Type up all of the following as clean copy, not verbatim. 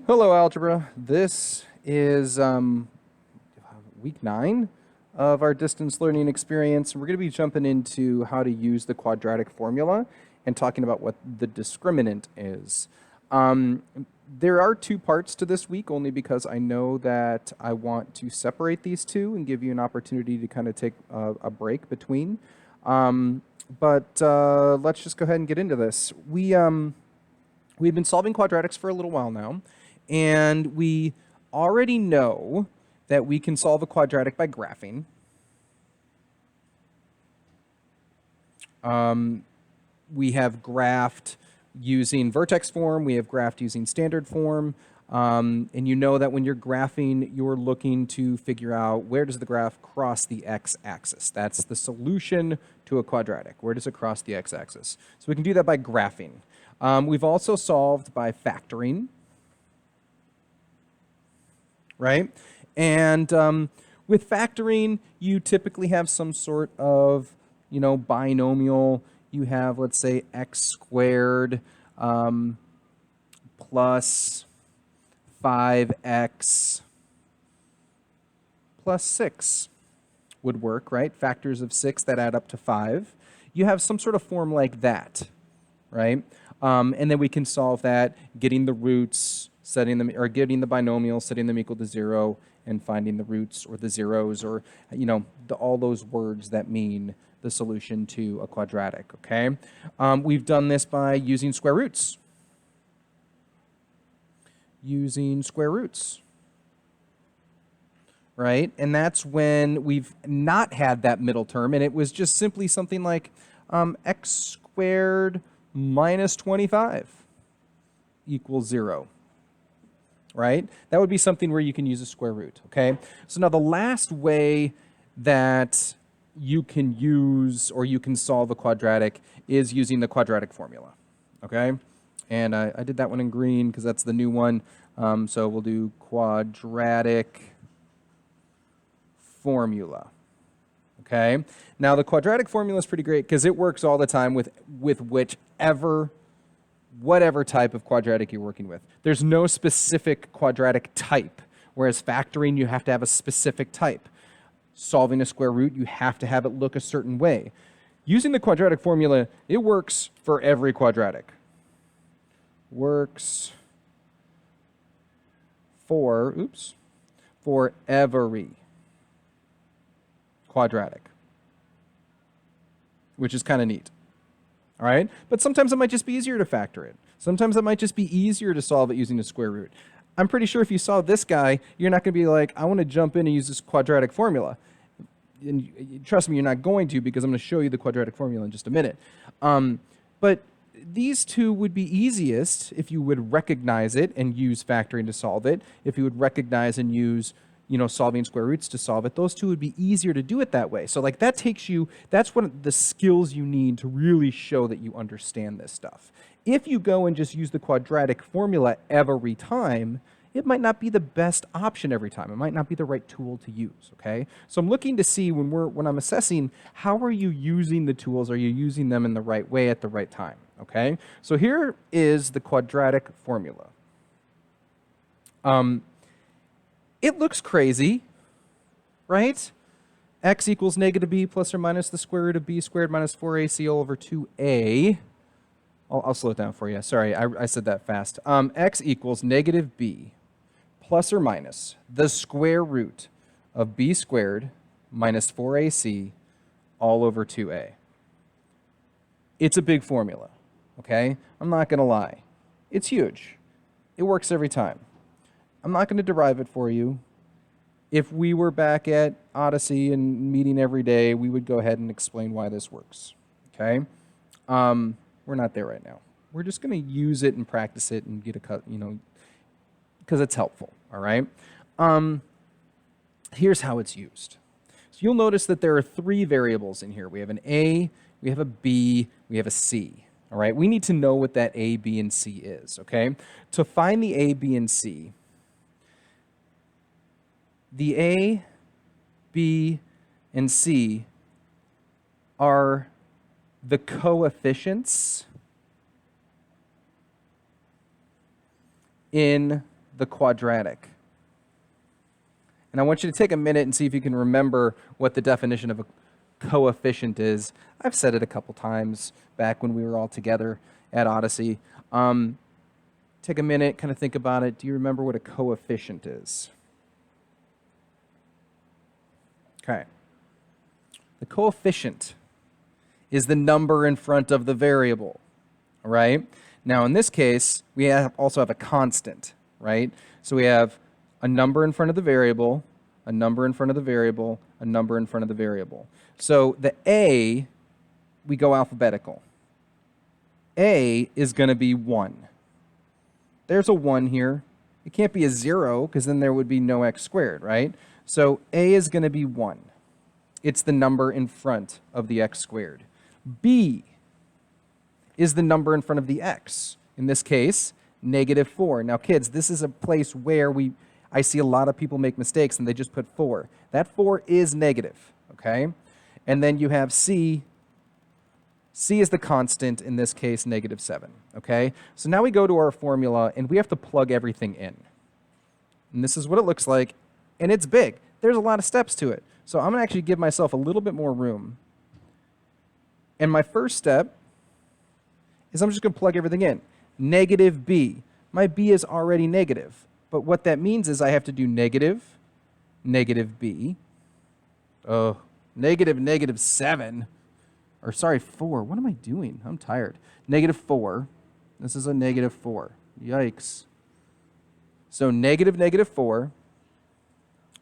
Hello, Algebra. This is week 9 of our distance learning experience. We're going to be jumping into how to use the quadratic formula and talking about what the discriminant is. There are 2 parts to this week, only because I know that I want to separate these two and give you an opportunity to kind of take a break between. But let's just go ahead and get into this. We've been solving quadratics for a little while now. And we already know that we can solve a quadratic by graphing. We have graphed using vertex form. We have graphed using standard form. And you know that when you're graphing, you're looking to figure out where does the graph cross the x-axis. That's the solution to a quadratic. Where does it cross the x-axis? So we can do that by graphing. We've also solved by factoring. Right? And with factoring, you typically have some sort of, binomial. You have, let's say, x squared plus 5x plus 6 would work, right? Factors of 6 that add up to 5. You have some sort of form like that, right? And then we can solve that, getting the roots, setting them, or getting the binomial, setting them equal to 0, and finding the roots or the zeros, or all those words that mean the solution to a quadratic. Okay, we've done this by using square roots. Right, and that's when we've not had that middle term, and it was just simply something like x squared minus 25 equals 0. Right? That would be something where you can use a square root, okay? So now the last way that you can use or you can solve a quadratic is using the quadratic formula, okay? And I did that one in green because that's the new one. So we'll do quadratic formula, okay? Now the quadratic formula is pretty great because it works all the time with whatever type of quadratic you're working with. There's no specific quadratic type, whereas factoring, you have to have a specific type. Solving a square root, you have to have it look a certain way. Using the quadratic formula, it works for every quadratic. Works for every quadratic, which is kind of neat. All right, but sometimes it might just be easier to factor it. Sometimes it might just be easier to solve it using a square root. I'm pretty sure if you saw this guy, you're not going to be like, I want to jump in and use this quadratic formula. And trust me, you're not going to, because I'm going to show you the quadratic formula in just a minute. But these two would be easiest if you would recognize it and use factoring to solve it. If you would recognize and use solving square roots to solve it, those two would be easier to do it that way. So like that takes you, that's one of the skills you need to really show that you understand this stuff. If you go and just use the quadratic formula every time, it might not be the best option every time. It might not be the right tool to use, okay? So I'm looking to see when I'm assessing, how are you using the tools? Are you using them in the right way at the right time, okay? So here is the quadratic formula. It looks crazy, right? X equals negative b plus or minus the square root of b squared minus 4ac all over 2a. I'll slow it down for you. Sorry, I said that fast. X equals negative b plus or minus the square root of b squared minus 4ac all over 2a. It's a big formula, okay? I'm not going to lie. It's huge. It works every time. I'm not going to derive it for you. If we were back at Odyssey and meeting every day, we would go ahead and explain why this works, okay? We're not there right now. We're just going to use it and practice it and get a cut, because it's helpful, all right? Here's how it's used. So you'll notice that there are 3 variables in here. We have an A, we have a B, we have a C, all right? We need to know what that A, B, and C is, okay? To find the A, B, and C, the A, B, and C are the coefficients in the quadratic. And I want you to take a minute and see if you can remember what the definition of a coefficient is. I've said it a couple times back when we were all together at Odyssey. Take a minute, kind of think about it. Do you remember what a coefficient is? Okay. The coefficient is the number in front of the variable, all right? Now, in this case, we also have a constant, right? So we have a number in front of the variable, a number in front of the variable, a number in front of the variable. So the A, we go alphabetical. A is going to be 1. There's a 1 here. It can't be a 0 because then there would be no x squared, right? So A is going to be 1. It's the number in front of the x squared. B is the number in front of the x. In this case, -4. Now, kids, this is a place where I see a lot of people make mistakes and they just put 4. That 4 is negative, okay? And then you have C. C is the constant, in this case, -7, okay? So now we go to our formula, and we have to plug everything in. And this is what it looks like, and it's big. There's a lot of steps to it. So I'm going to actually give myself a little bit more room. And my first step is I'm just going to plug everything in. -b. My b is already negative. But what that means is I have to do negative, -b. Oh, -7. Or sorry, 4. What am I doing? I'm tired. -4. This is a -4. Yikes. So -4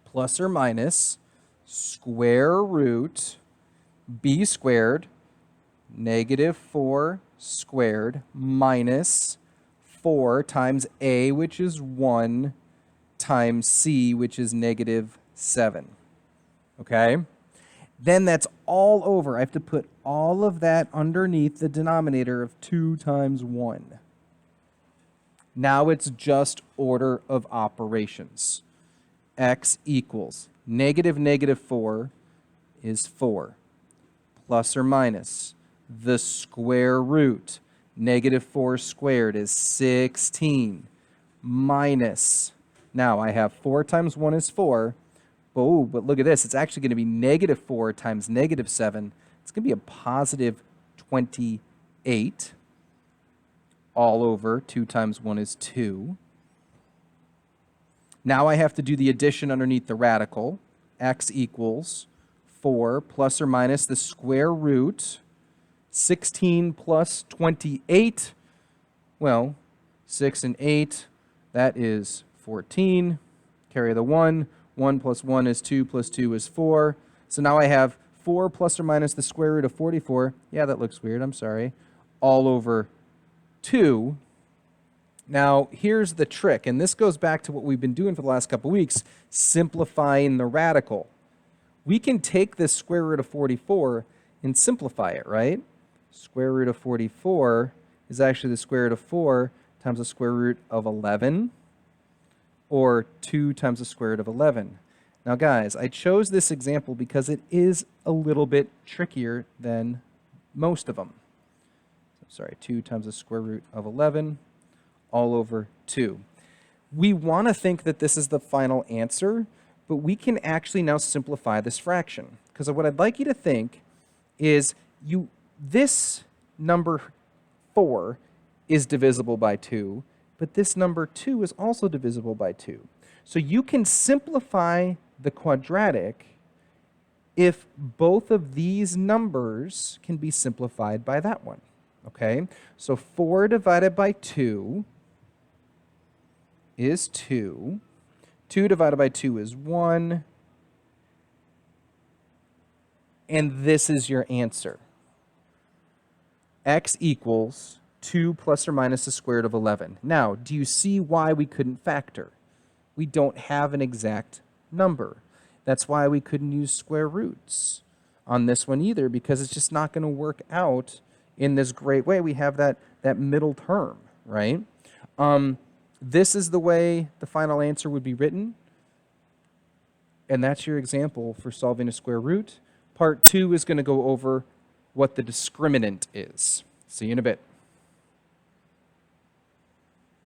plus or minus square root b squared -4 squared minus 4 times a, which is 1, times c, which is -7. Okay? Then that's all over. I have to put all of that underneath the denominator of 2 times 1. Now it's just order of operations. X equals -4 is 4, plus or minus the square root. -4 squared is 16, minus, now I have 4 times 1 is 4, oh, but look at this. It's actually going to be -4 times -7. It's going to be a positive 28 all over 2 times 1 is 2. Now I have to do the addition underneath the radical. X equals 4 plus or minus the square root. 16 plus 28. Well, 6 and 8, that is 14. Carry the 1. 1 plus 1 is 2 plus 2 is 4. So now I have 4 plus or minus the square root of 44. Yeah, that looks weird. I'm sorry. All over 2. Now, here's the trick, and this goes back to what we've been doing for the last couple weeks, simplifying the radical. We can take this square root of 44 and simplify it, right? Square root of 44 is actually the square root of 4 times the square root of 11, or 2 times the square root of 11. Now, guys, I chose this example because it is a little bit trickier than most of them. Sorry, 2 times the square root of 11 all over 2. We want to think that this is the final answer, but we can actually now simplify this fraction. Because what I'd like you to think is this number 4 is divisible by 2, but this number 2 is also divisible by 2. So you can simplify the quadratic if both of these numbers can be simplified by that one. Okay? So 4 divided by 2 is 2. 2 divided by 2 is 1. And this is your answer. X equals 2 plus or minus the square root of 11. Now, do you see why we couldn't factor? We don't have an exact number. That's why we couldn't use square roots on this one either, because it's just not going to work out in this great way. We have that middle term, right? This is the way the final answer would be written. And that's your example for solving a square root. Part 2 is going to go over what the discriminant is. See you in a bit.